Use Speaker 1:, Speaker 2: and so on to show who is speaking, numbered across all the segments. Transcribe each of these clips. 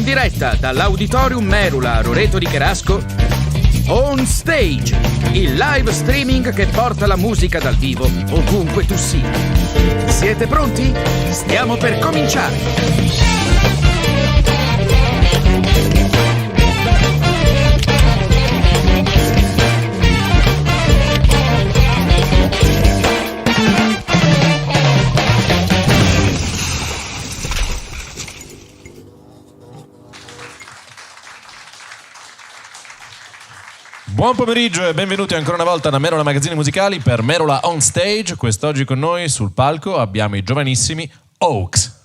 Speaker 1: diretta dall'Auditorium Merula a Roreto di Cherasco, On Stage, il live streaming che porta la musica dal vivo ovunque tu sia. Siete pronti? Stiamo per cominciare!
Speaker 2: Buon pomeriggio e benvenuti ancora una volta da Merula Magazzini Musicali per Merula On Stage. Quest'oggi con noi sul palco abbiamo i giovanissimi Oaks.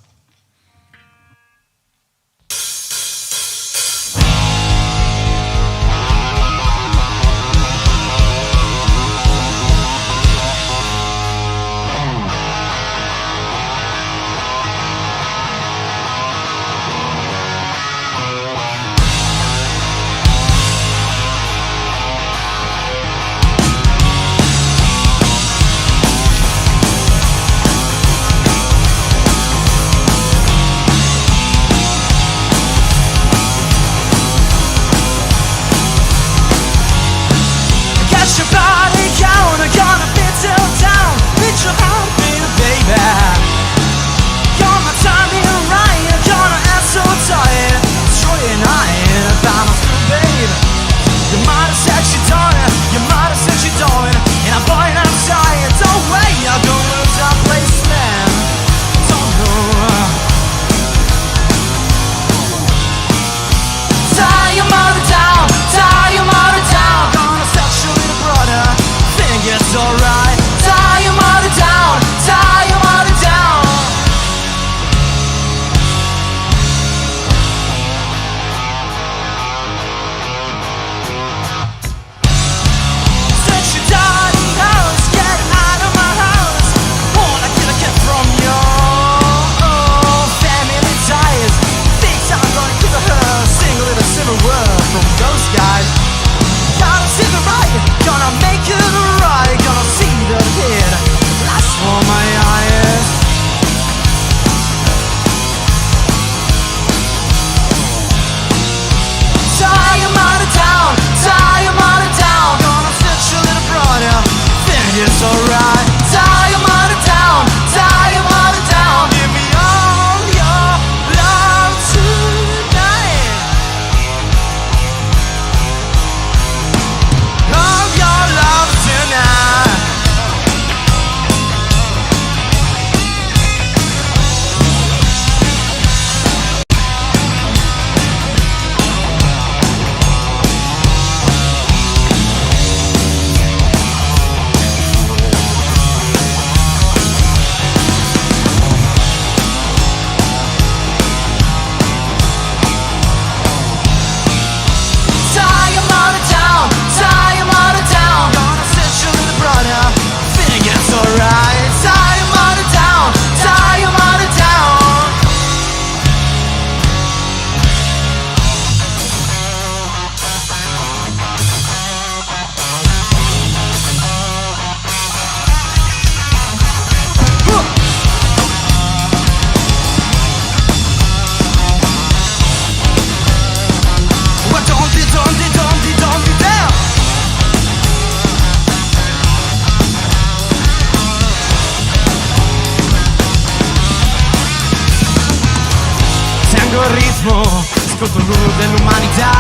Speaker 3: Ascolto l'urlo dell'umanità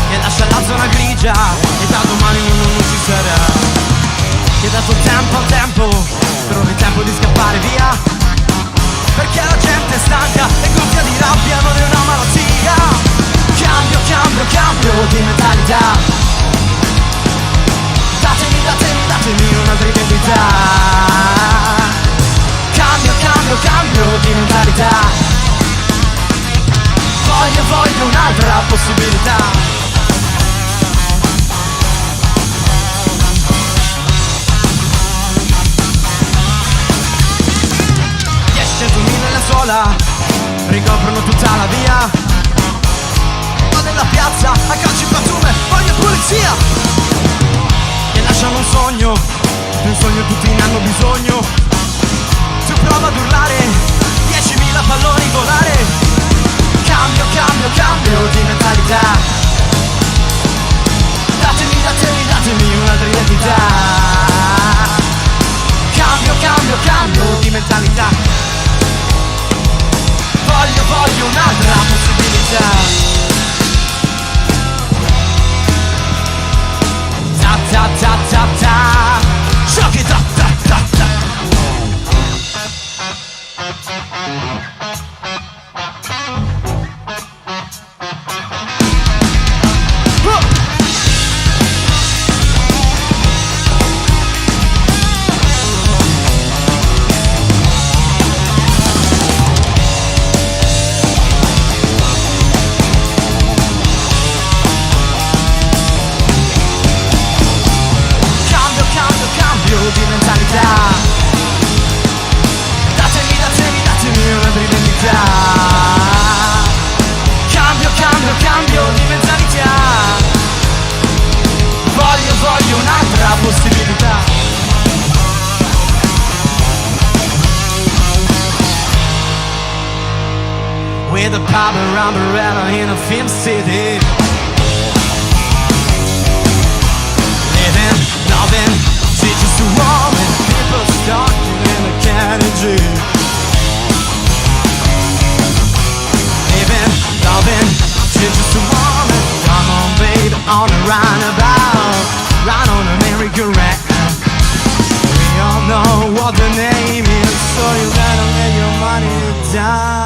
Speaker 3: che lascia la zona grigia e da domani non ci sarà. Che dato tempo al tempo, trovi il tempo di scappare via, perché la gente è stanca e gonfia di rabbia, non è una malattia. Cambio, cambio, cambio di mentalità. Datemi, datemi, datemi un'altra identità. Cambio, cambio, cambio di mentalità. Voglio un'altra possibilità. Gli 100.000 nella suola ricoprono tutta la via. Ma nella piazza a calci e pattume voglio pulizia. Che lasciano un sogno tutti ne hanno bisogno. Tu prova ad urlare, 10.000 palloni volare. Cambio, with a power umbrella in a film city. Living, loving, teaches to warm and people stalking in a carriage. Living, loving, teaches to warm and come on baby on a runabout, run on a merry-go-round. We all know what the name is, so you better lay your money down.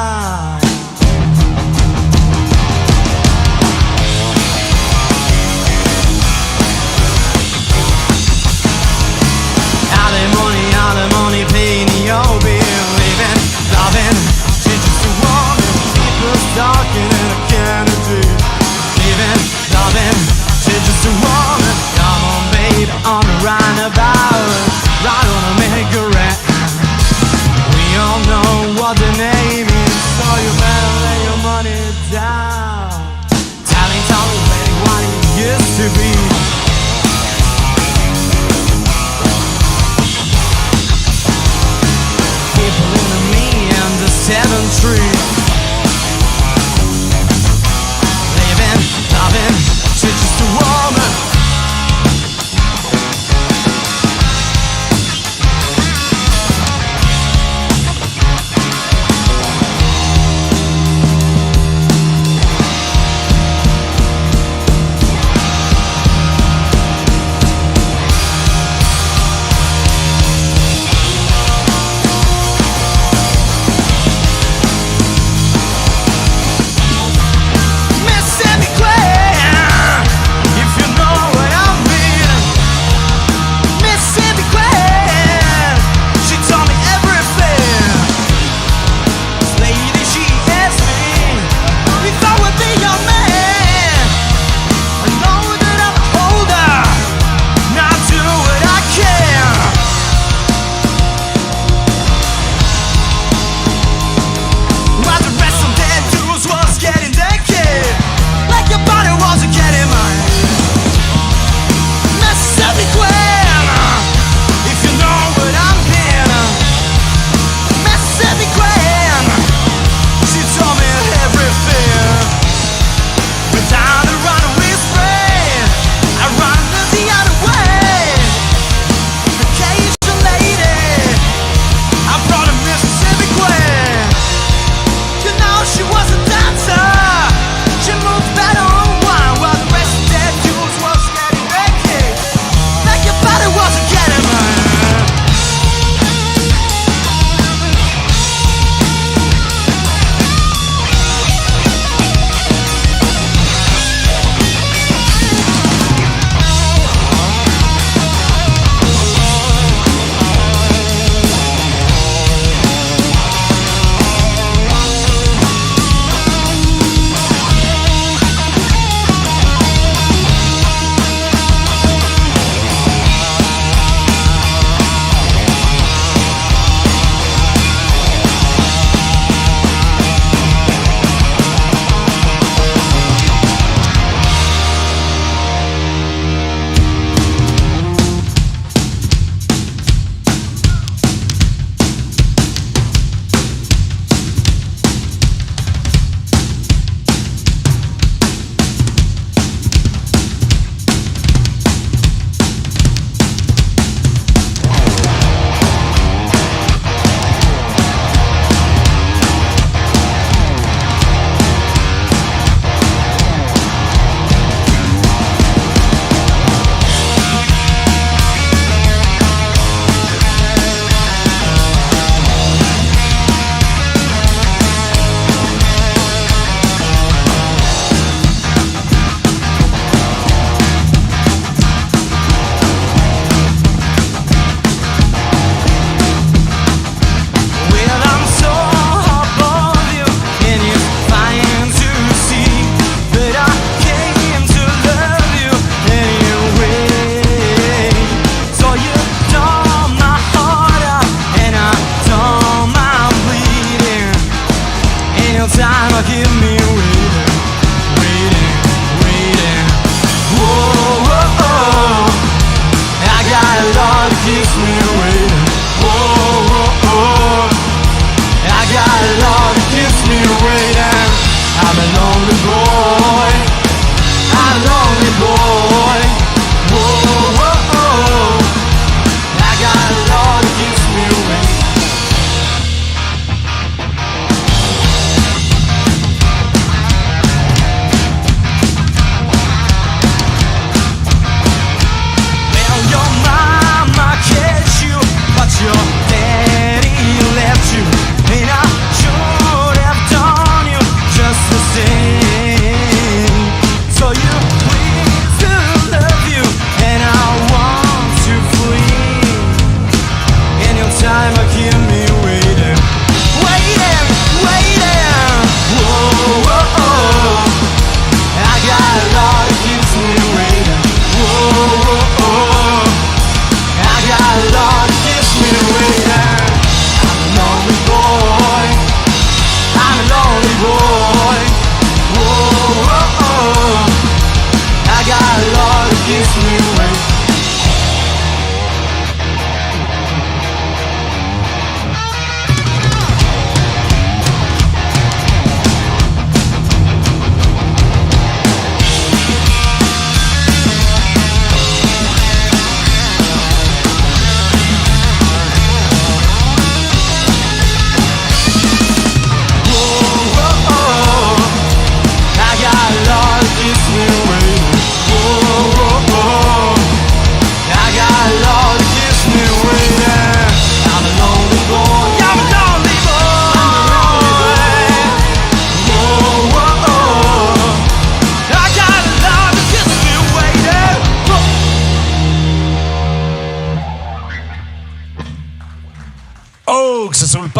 Speaker 3: Alimony, paying your bill.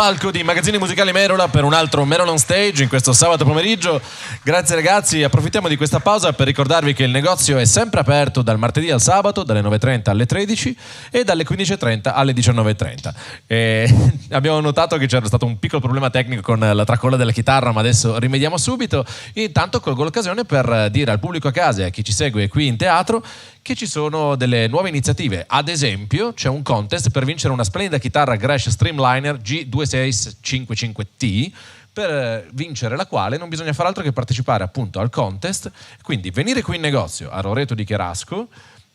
Speaker 2: palco di Magazzini Musicali Merola per un altro Merola on Stage in questo sabato pomeriggio. Grazie ragazzi, approfittiamo di questa pausa per ricordarvi che il negozio è sempre aperto dal martedì al sabato, dalle 9.30 alle 13 e dalle 15.30 alle 19.30. Abbiamo notato che c'era stato un piccolo problema tecnico con la tracolla della chitarra, ma adesso rimediamo subito. Intanto colgo l'occasione per dire al pubblico a casa e a chi ci segue qui in teatro che ci sono delle nuove iniziative. Ad esempio c'è un contest per vincere una splendida chitarra Gretsch Streamliner G2655T, per vincere la quale non bisogna fare altro che partecipare appunto al contest, quindi venire qui in negozio a Roreto di Cherasco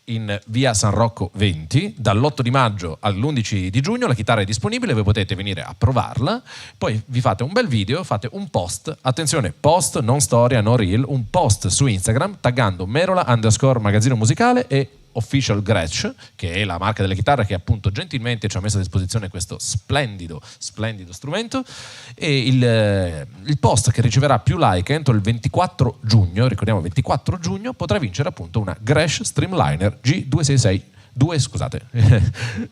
Speaker 2: in via San Rocco 20 dall'8 di maggio all'11 di giugno. La chitarra è disponibile, voi potete venire a provarla, poi vi fate un bel video, fate un post, attenzione, post, non storia, no reel, un post su Instagram taggando Merola_magazzino musicale e Official Gretsch, che è la marca delle chitarre che appunto gentilmente ci ha messo a disposizione questo splendido strumento, e il post che riceverà più like entro il 24 giugno, ricordiamo 24 giugno, potrà vincere appunto una Gretsch Streamliner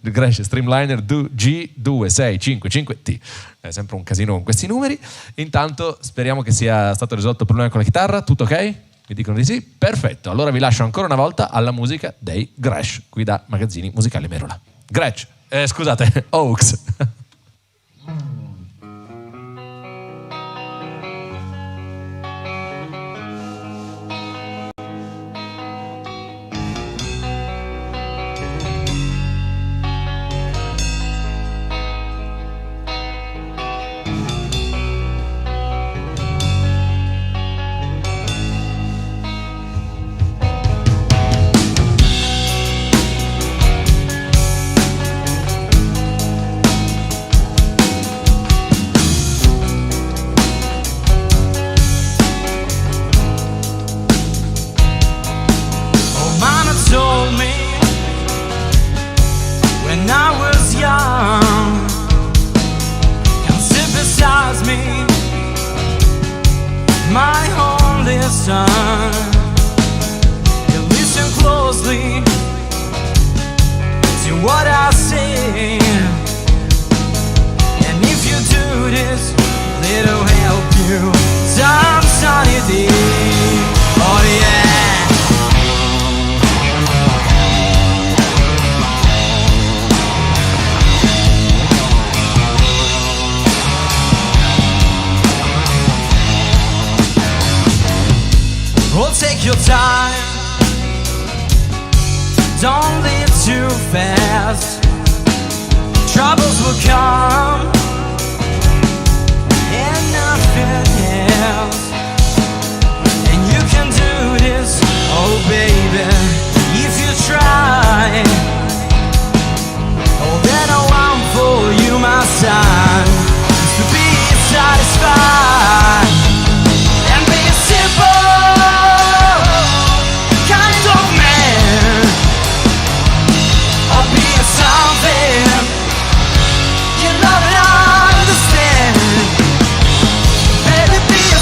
Speaker 2: Gretsch Streamliner G2655T. È sempre un casino con questi numeri. Intanto speriamo che sia stato risolto il problema con la chitarra. Tutto ok? Mi dicono di sì? Perfetto, allora vi lascio ancora una volta alla musica dei Gretsch, qui da Magazzini Musicali Merola. Gretsch, Oaks.
Speaker 3: When I was young, come sit beside me, my only son. You listen closely to what I say, and if you do this, it'll help you some sunny day. Oh yeah. Oh, take your time, don't live too fast. Troubles will come and nothing else. And you can do this, oh baby, if you try. All that I want for you, my son, is to be satisfied and be simple. Baby, be a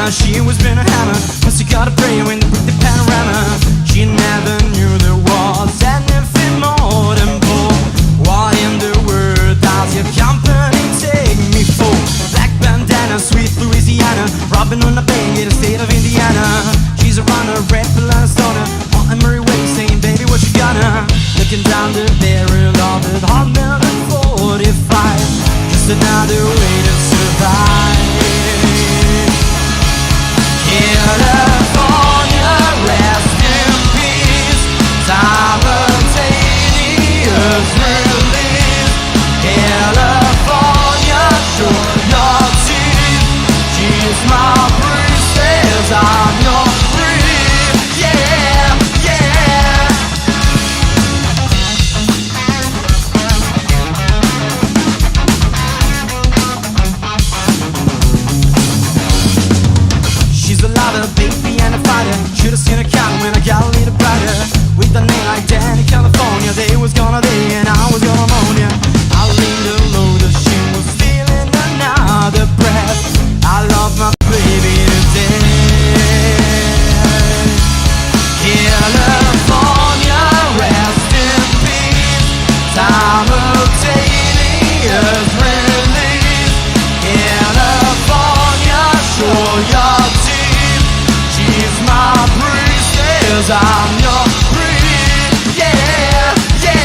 Speaker 3: Anna, she was been a hammer. Must you gotta pray when they break the panorama. She never knew there was anything more than poor. What in the world does your company take me for? Black bandana, sweet Louisiana, robbing on a bank in the state of Indiana. She's a runner, red pill and a stoner, on a merry way saying, baby, what you gonna? Looking down the barrel of it, hot melon 45, just another way to survive. California, rest in peace. Simultaneous release. California, show your teeth. She's my princess, I'm your queen. Yeah, yeah. She's a lover, baby, and a fighter. Should've seen her coming when I got a little brighter. With a name like Danny California, they was gonna day and I was gonna moan ya. I leaned her low, that she was feeling another breath. I love my baby to death. California, rest in peace. Simultaneous release. California, show your teeth. She's my princess, I'm your queen. Yeah, yeah.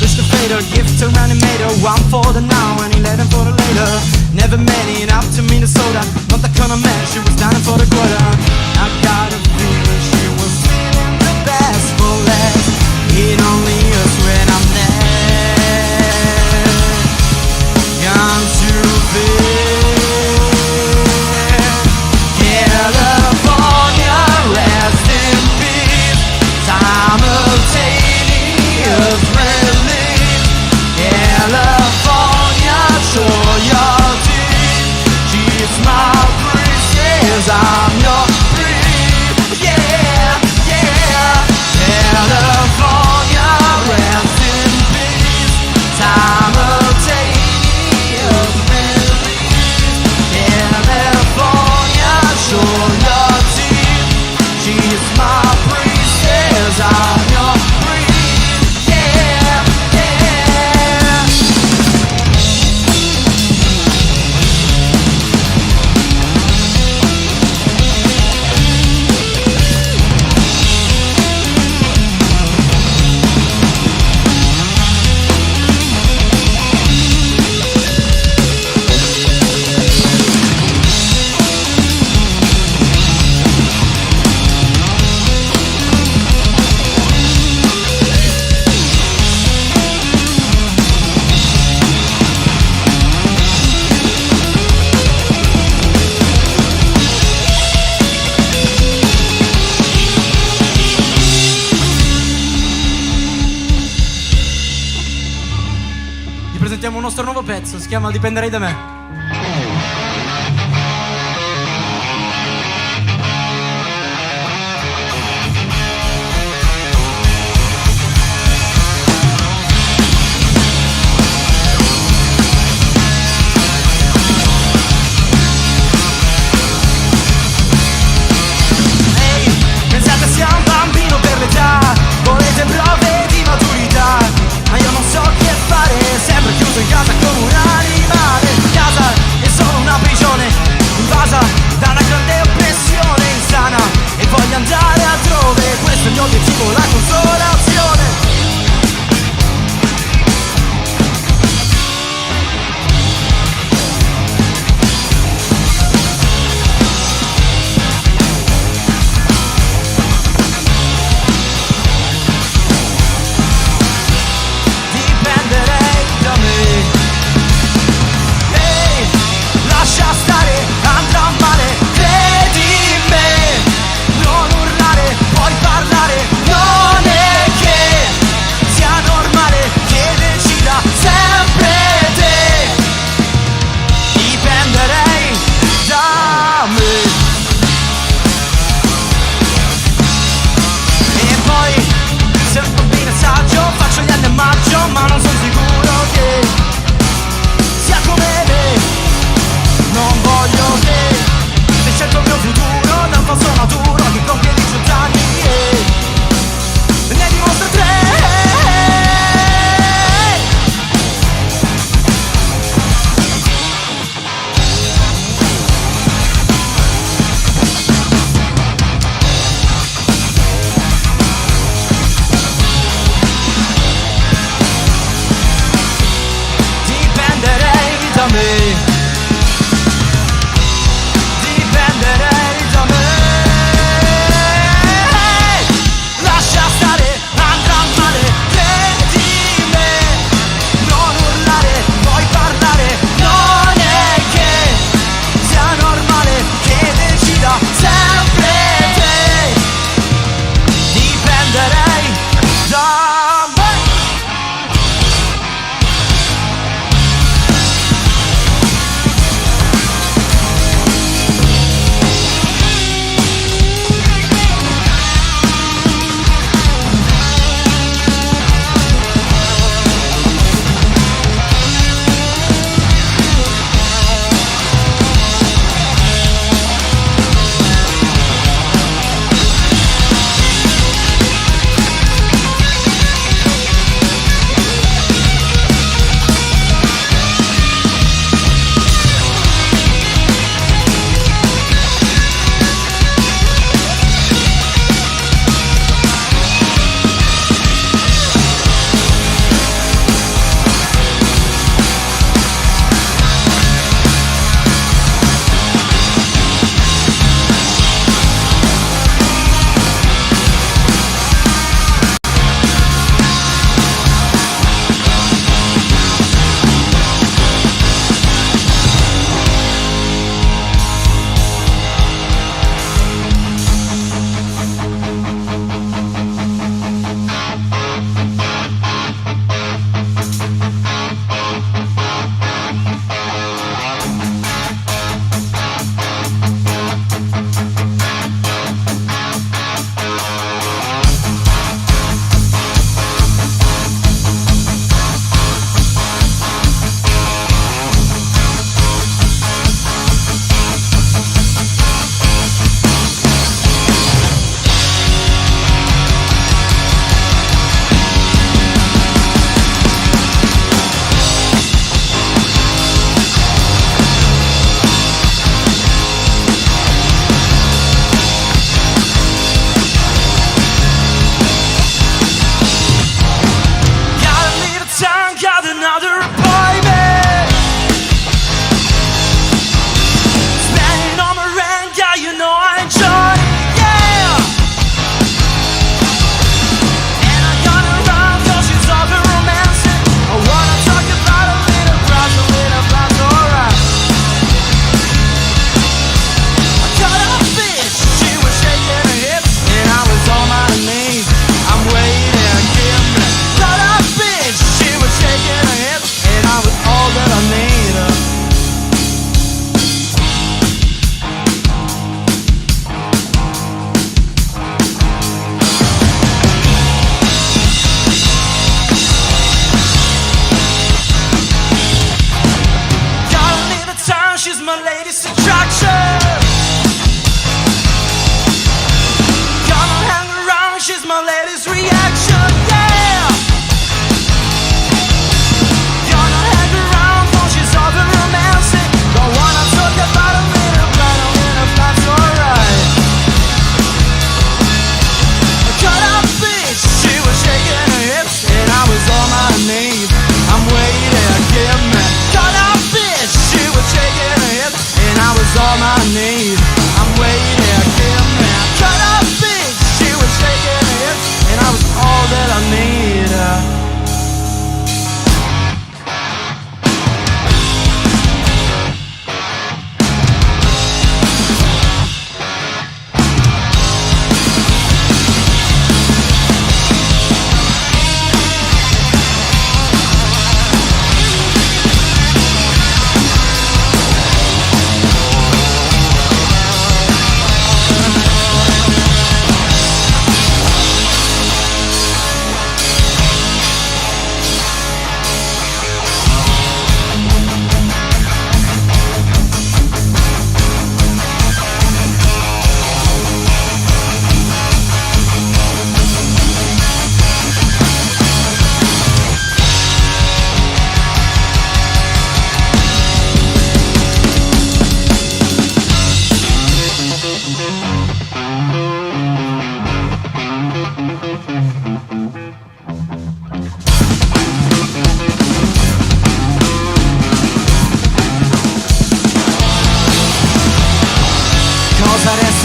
Speaker 3: Wish the fader, gift to animator. One for the now and 11 for the later. Never many enough to Minnesota. Not the kind of man, she was down for the quarter. I got a feeling she was feeling the best for last. It only us when I'm there. Gone too big. California, rest in peace. Simultaneous release. California, show your teeth. She's my princess, I'm your queen. Yeah, yeah. California, rest in peace. Simultaneous release. California, show your teeth. She's my princess, I'm your queen. Yeah, yeah. Vi presentiamo un nostro nuovo pezzo, si chiama Dipenderei da me. Ehi, pensate sia un bambino per l'età, volete prove di maturità, ma io non so che fare, sempre chiuso in casa come un animale. Casa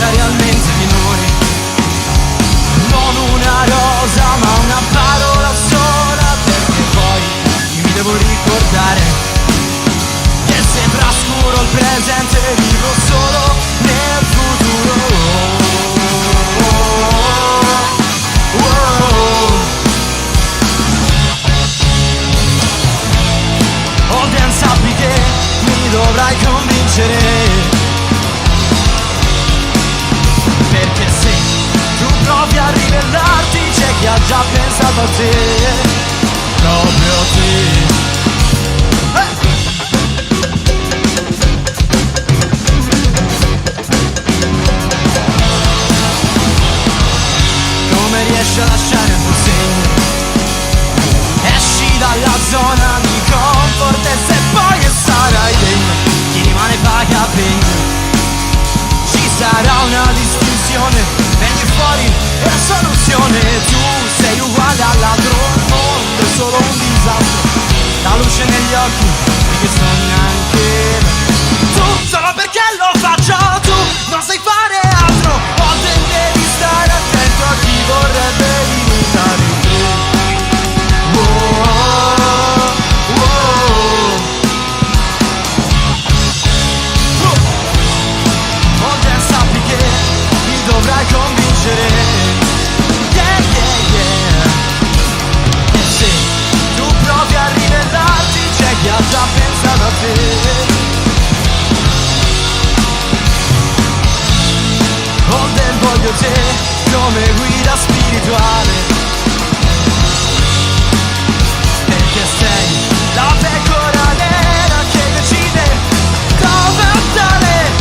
Speaker 3: importa realmente di noi. Non una rosa ma una parola sola, perché poi mi devo ricordare che sembra scuro il presente, vivo solo nel futuro. Holden, sappi che mi dovrai convincere, perché se tu provi a ribellarti c'è chi ha già pensato a te, proprio a te. Come riesci a lasciare il tuo segno? Esci dalla zona di comfort e se poi che sarai degno, chi rimane paga pegno. Ci sarà una distinzione, prendi fuori la soluzione. Tu sei uguale all'altro, il mondo è solo un disastro. La luce negli occhi e che sto neanche tu, solo perché lo faccio tu, non sai fare altro. Volte devi stare attento a chi vorrebbe imitare te. Holden, sappi che mi dovrai convincere, yeah, yeah, yeah. E se tu provi a ribellarti c'è chi ha già pensato a te. Holden, voglio te come guida spirituale, perché sei la pecora nera che decide dove andare.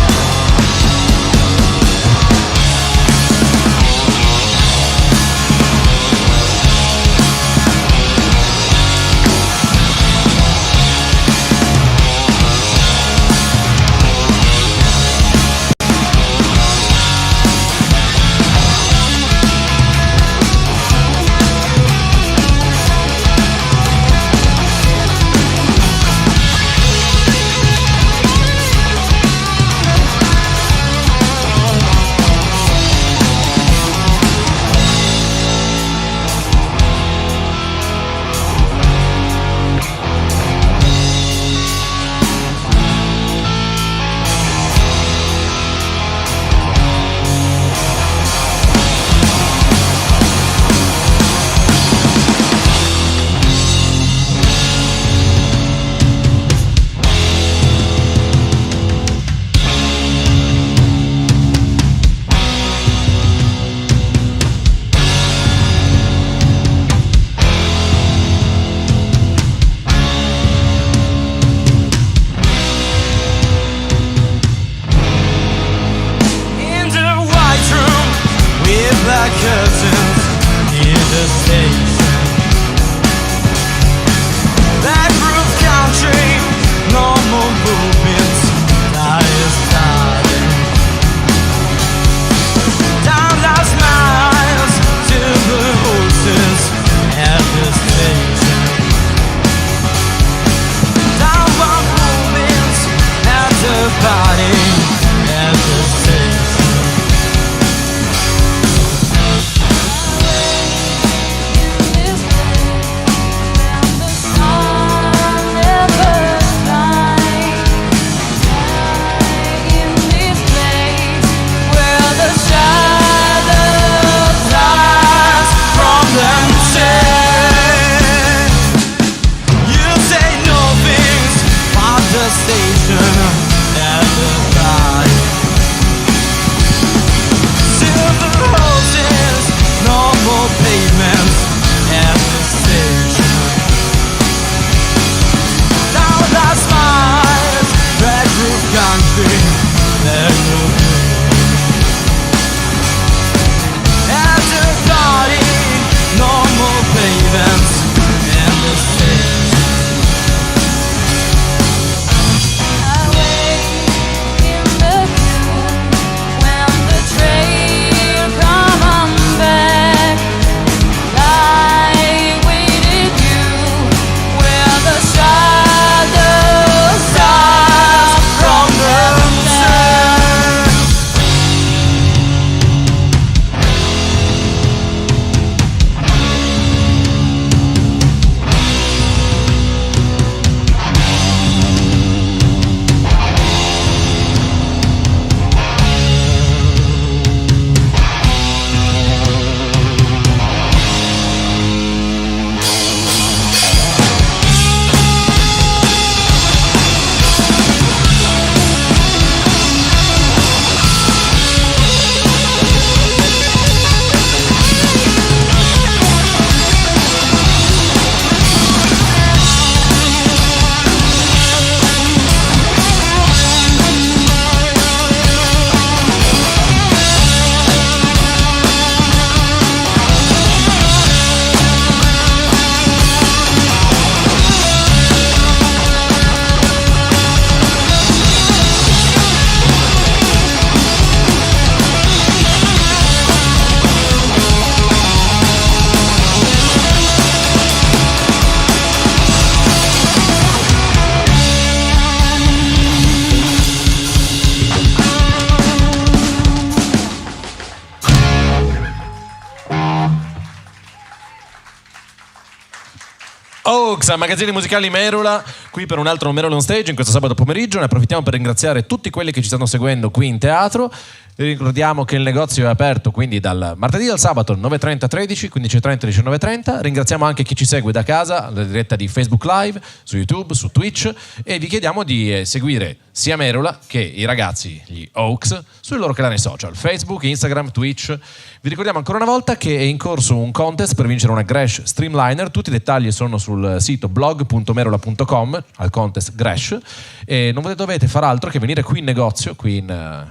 Speaker 2: Oaks, Magazzini Musicali Merula, qui per un altro Merula on Stage in questo sabato pomeriggio. Ne approfittiamo per ringraziare tutti quelli che ci stanno seguendo qui in teatro. Vi ricordiamo che il negozio è aperto quindi dal martedì al sabato 9:30 13, 15:30 19:30. Ringraziamo anche chi ci segue da casa, alla diretta di Facebook Live, su YouTube, su Twitch, e vi chiediamo di seguire sia Merula che i ragazzi, gli Oaks, sui loro canali social, Facebook, Instagram, Twitch. Vi ricordiamo ancora una volta che è in corso un contest per vincere una Gresh Streamliner. Tutti i dettagli sono sul sito blog.merula.com al contest Gresh, e non dovete far altro che venire qui in negozio, qui in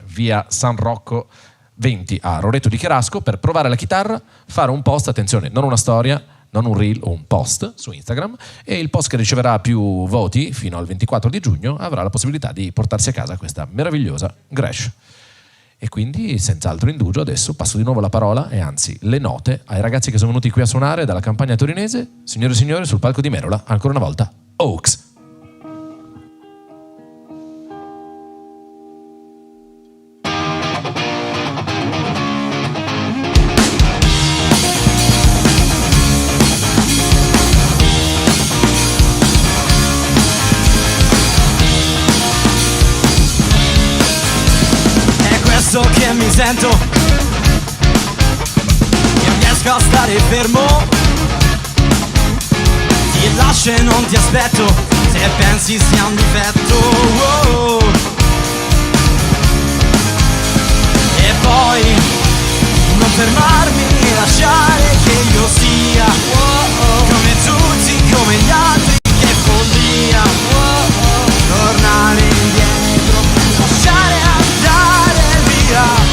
Speaker 2: via San Rocco 20 a Roreto di Cherasco, per provare la chitarra, fare un post, attenzione, non una storia, non un reel o un post su Instagram, e il post che riceverà più voti fino al 24 di giugno avrà la possibilità di portarsi a casa questa meravigliosa Gresh. E quindi senza altro indugio adesso passo di nuovo la parola, e anzi le note, ai ragazzi che sono venuti qui a suonare dalla campagna torinese. Signore e signori, sul palco di Merula ancora una volta Oaks.
Speaker 3: Che mi sento, non riesco a stare fermo, ti lascio e non ti aspetto, se pensi sia un difetto. E poi non fermarmi e lasciare che io sia come tutti, come gli altri, che follia. Tornare indietro, lasciare andare via.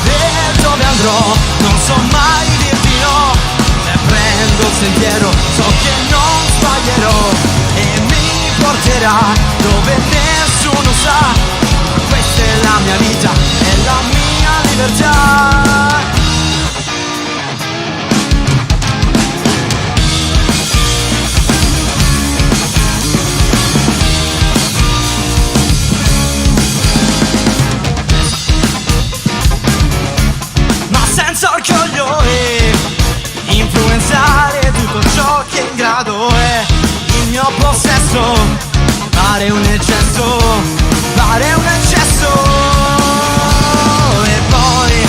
Speaker 3: E dove andrò non so mai dirti no, se prendo il sentiero so che non sbaglierò, e mi porterà dove nessuno sa. Questa è la mia vita, è la mia libertà. Senza orgoglio e influenzare tutto ciò che è in grado è il mio possesso. Fare un eccesso, fare un eccesso. E poi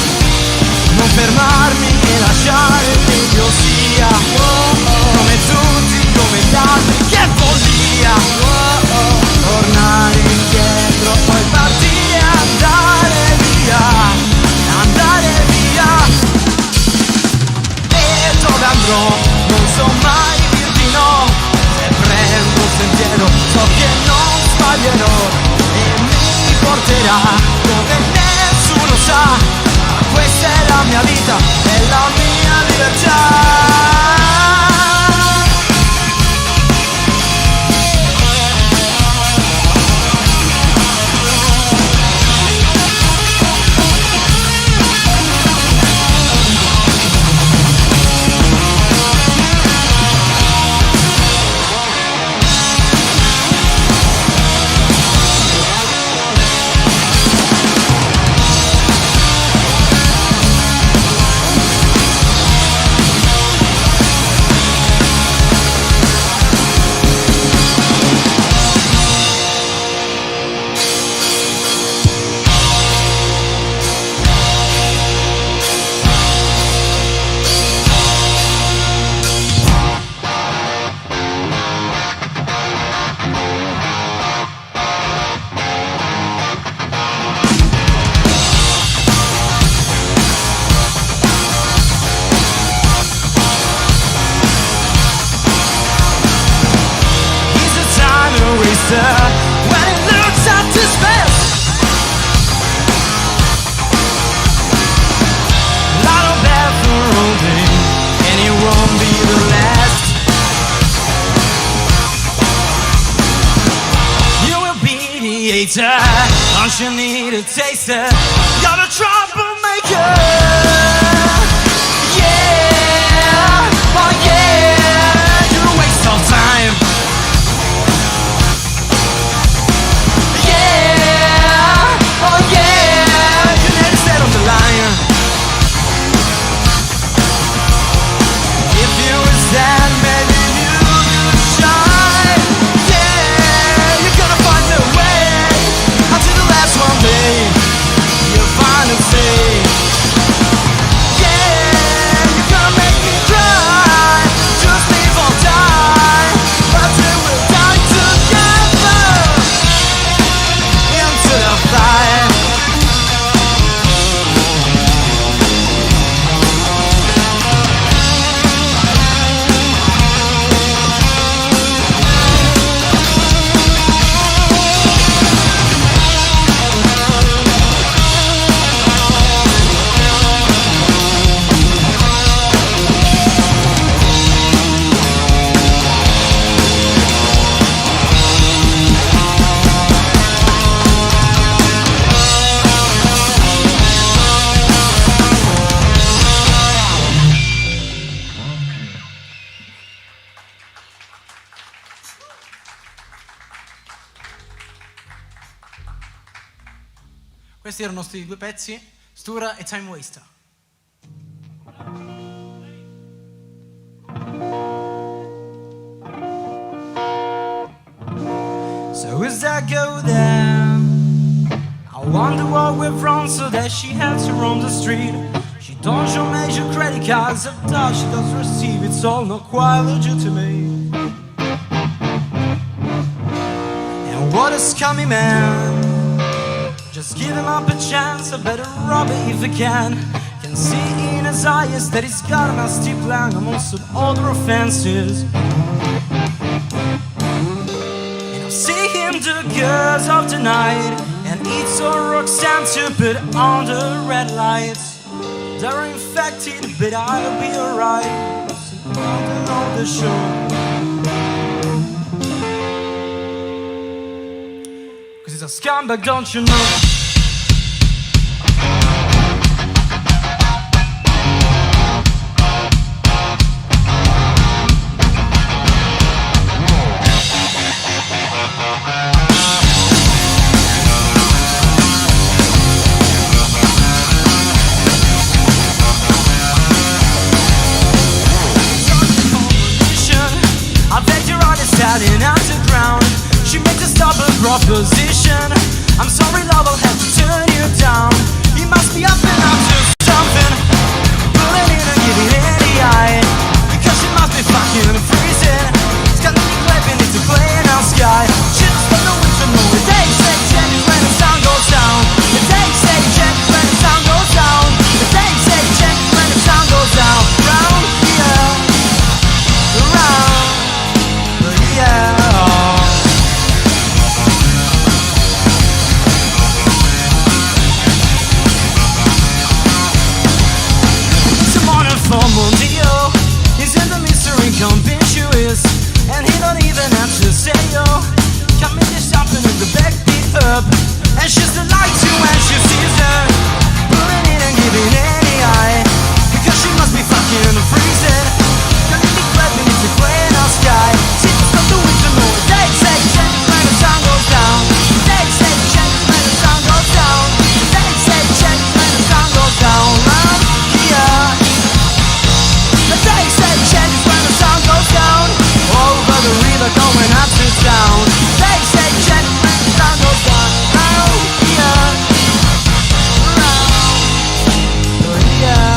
Speaker 3: non fermarmi e lasciare che io sia come tutti, come gli altri, che follia. Tornare indietro, poi partire e andare via, andare via. E dove andrò non so mai dirti no, se prendo il sentiero so che non sbaglierò, e mi porterà dove nessuno sa. Questa è la mia vita, è la mia libertà. When it looks at his best, lot of bad for holding, and it won't be the last. You will be the hater, don't you need a taster? You're the troublemaker. Yeah, oh yeah, you waste all time. Oh yeah, you need to stand on the line. If you would stand Questi erano i nostri due pezzi, Stura e Time Waster. So is that go there? I wonder what went wrong so that she had to roam the street. She don't show major credit cards, of that she does receive. It's all not quite legitimate. And what a scummy man. Just give him up a chance, I better rob it if I can. Can see in his eyes that he's got a nasty plan amongst other offenses. And I see him do girls of the night and eat some Roxanne to put on the red lights. They're infected, but I'll be alright. So I know the show. Cause he's a scumbag, don't you know? Standing at the ground, she makes a stubborn proposition. I'm sorry, love, I'll have to turn you down. He must be up and up to something, pulling in and giving in the eye, because she must be fucking freezing. It's got nothing left in it to play in our sky. She just don't know when to know it. They say changes when the sun goes down. They say changes when the sun goes down. They say changes when the sun goes down. Round here, around. Mondio is in the mystery conspicuous, and he don't even have to say yo. Come in this jumping in the back beat up, and she's the light too when she sees her, pulling in and giving any eye, because she must be fucking freezing. Can it be glad we need to play in our sky? She just got the wind to know. They say change when the sun goes down. They say change when the sun goes down. They say change when the sun goes down. Round here. They say changes when the sun goes down. Over the river going up to town. They say changes when the sun goes down. Round here, round here.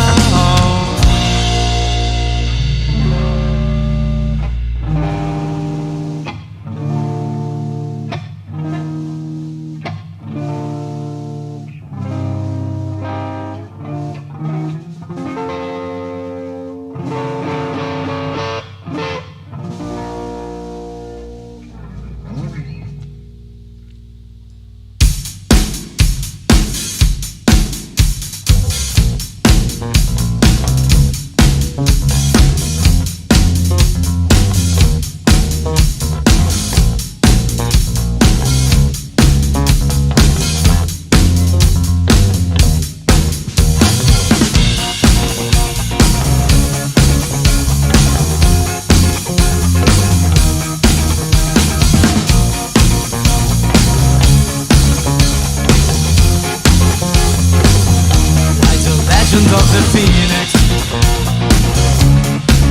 Speaker 3: Of the phoenix,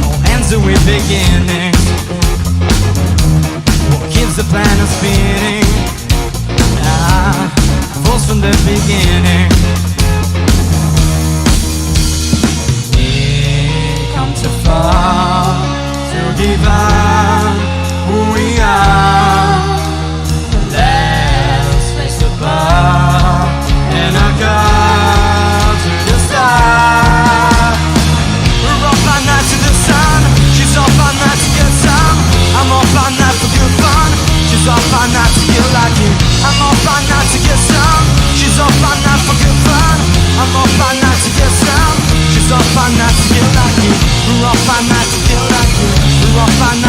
Speaker 3: all ends with beginnings. What keeps the planet spinning? Falls from the beginning. We come too far to give up who we are. Let's face the bar and our God to the star. We're off at night to the sun. She's off at night to get some. I'm off at night for good fun. She's off at night to get lucky. I'm off at night to get some. She's off at night for good fun. I'm off at night to get some. She's off at night to get lucky. We're off at night to get lucky. We're off at night.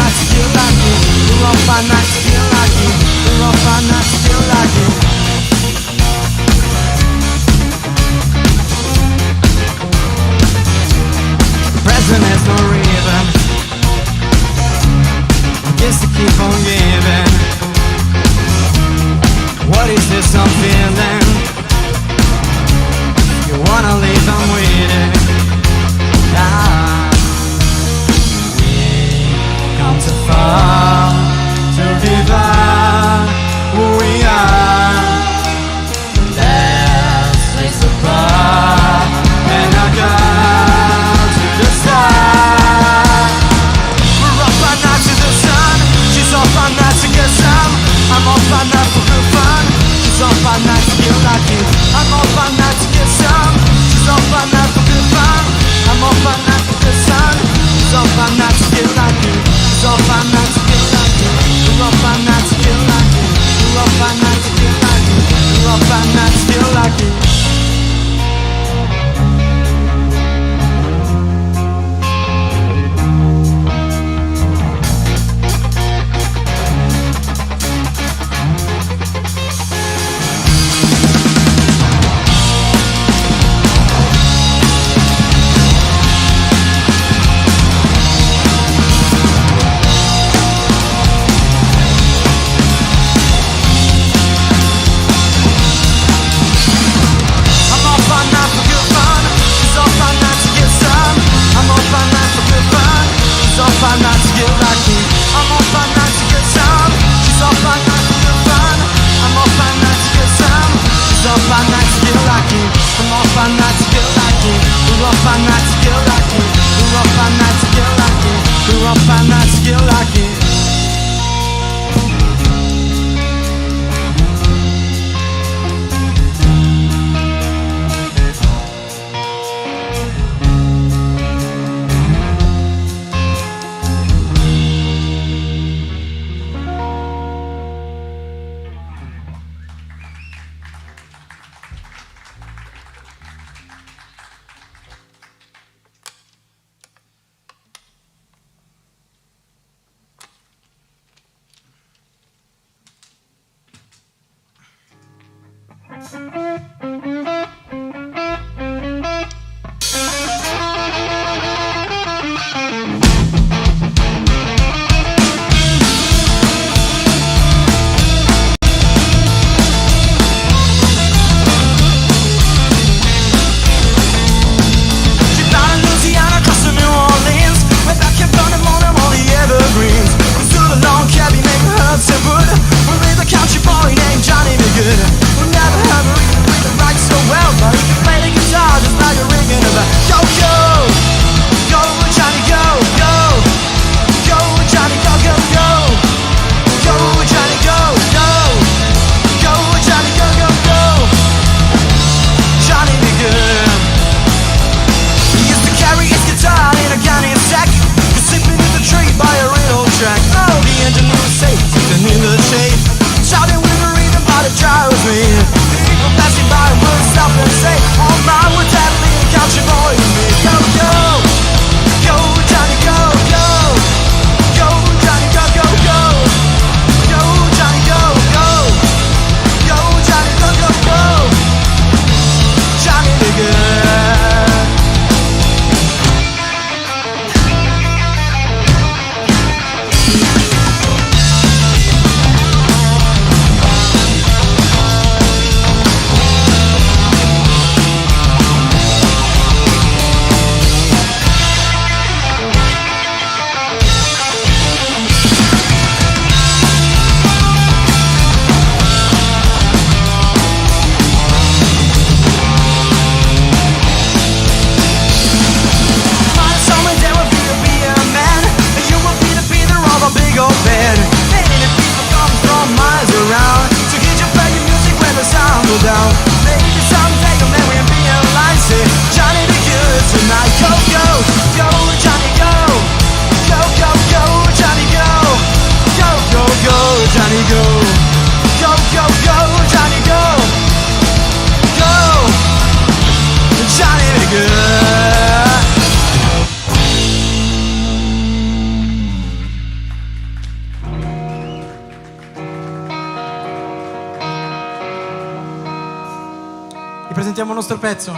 Speaker 3: Vi presentiamo il nostro pezzo,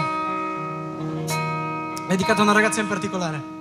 Speaker 3: dedicato a una ragazza in particolare.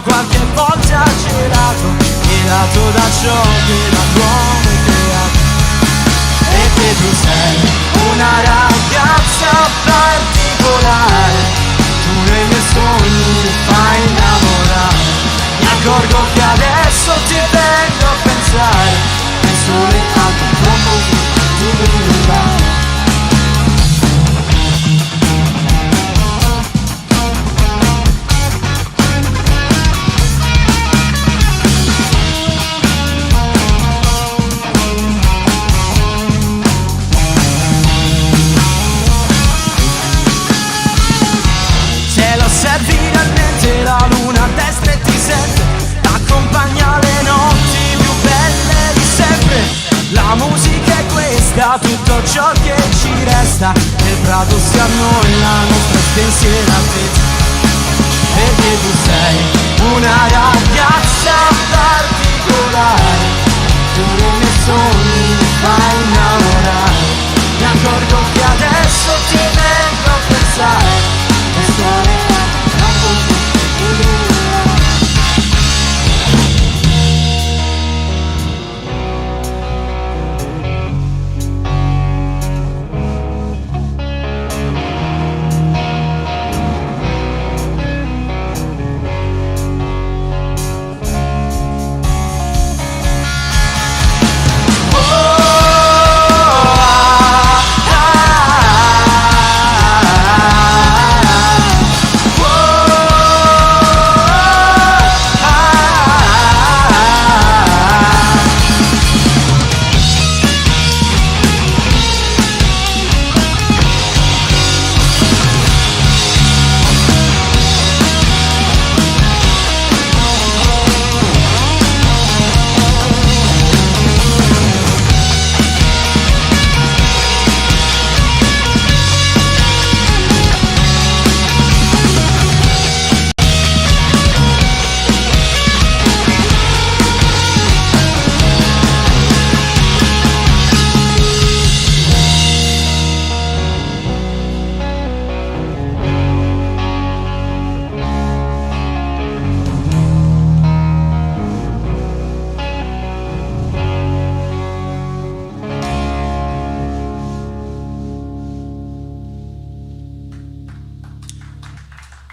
Speaker 3: Qualche volta gelato, gelato da ciò che l'uomo è creato. E che tu sei una ragazza particolare, tu nei miei sogni mi fai innamorare. Mi accorgo che adesso ti vengo a pensare, è sole alto troppo tu mi vai. Finalmente la luna a destra e ti sente, accompagna le notti più belle di sempre. La musica è questa, tutto ciò che ci resta, nel prato si annoia la nostra spensieratezza. Perché tu sei una ragazza particolare, tu nei miei sogni fai innamorare. Mi accorgo che adesso ti vengo a pensare e stare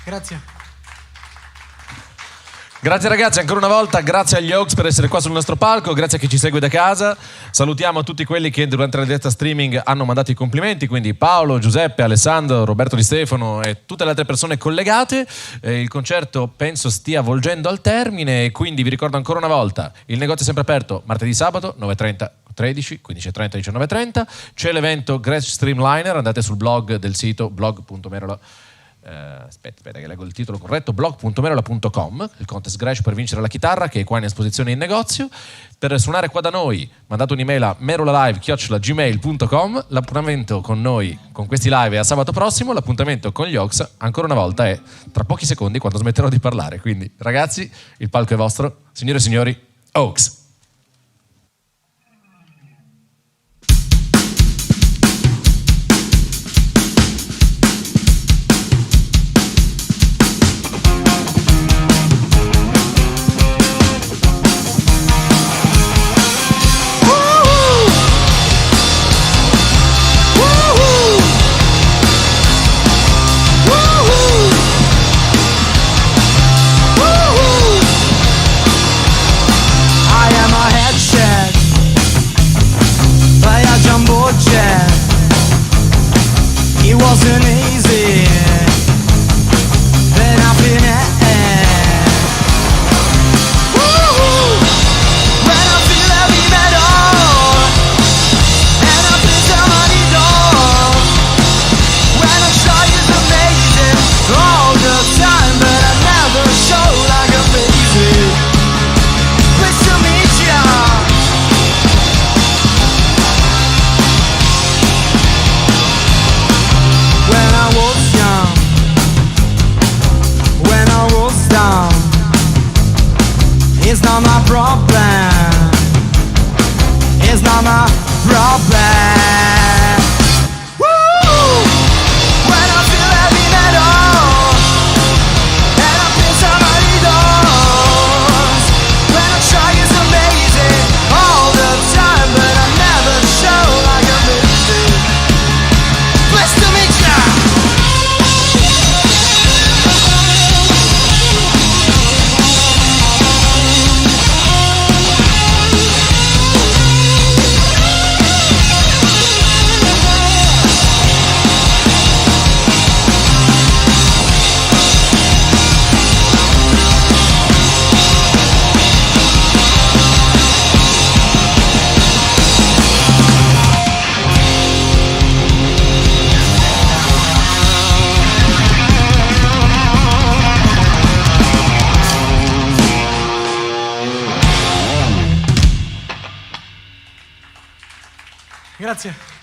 Speaker 3: Grazie.
Speaker 2: Grazie ragazzi, ancora una volta, grazie agli Oaks per essere qua sul nostro palco, grazie a chi ci segue da casa, salutiamo tutti quelli che durante la diretta streaming hanno mandato i complimenti, quindi Paolo, Giuseppe, Alessandro, Roberto Di Stefano e tutte le altre persone collegate. Il concerto penso stia volgendo al termine e quindi vi ricordo ancora una volta, il negozio è sempre aperto martedì, sabato, 9:30, 13, 15:30, 19:30, c'è l'evento Gresh Streamliner, andate sul blog del sito blog.merola. Aspetta che leggo il titolo corretto, blog.merola.com, il contest Gresh per vincere la chitarra che è qua in esposizione in negozio. Per suonare qua da noi mandate un'email a merolalive@gmail.com. L'appuntamento con noi, con questi live, è a sabato prossimo. L'appuntamento con gli Oaks ancora una volta è tra pochi secondi, quando smetterò di parlare. Quindi ragazzi, il palco è vostro, signore e signori, Oaks.
Speaker 3: It wasn't easy, but I've been at when I feel heavy metal and I feel somebody door. When I try is amazing all the time, but I never show like a baby. Pleased to meet ya. When I was young, when I was down, it's not my problem, it's not my problem. Woo! When I feel heavy metal and I feel somebody does. When I try is amazing all the time, but I never show like a baby. Pleased to meet ya. Grazie.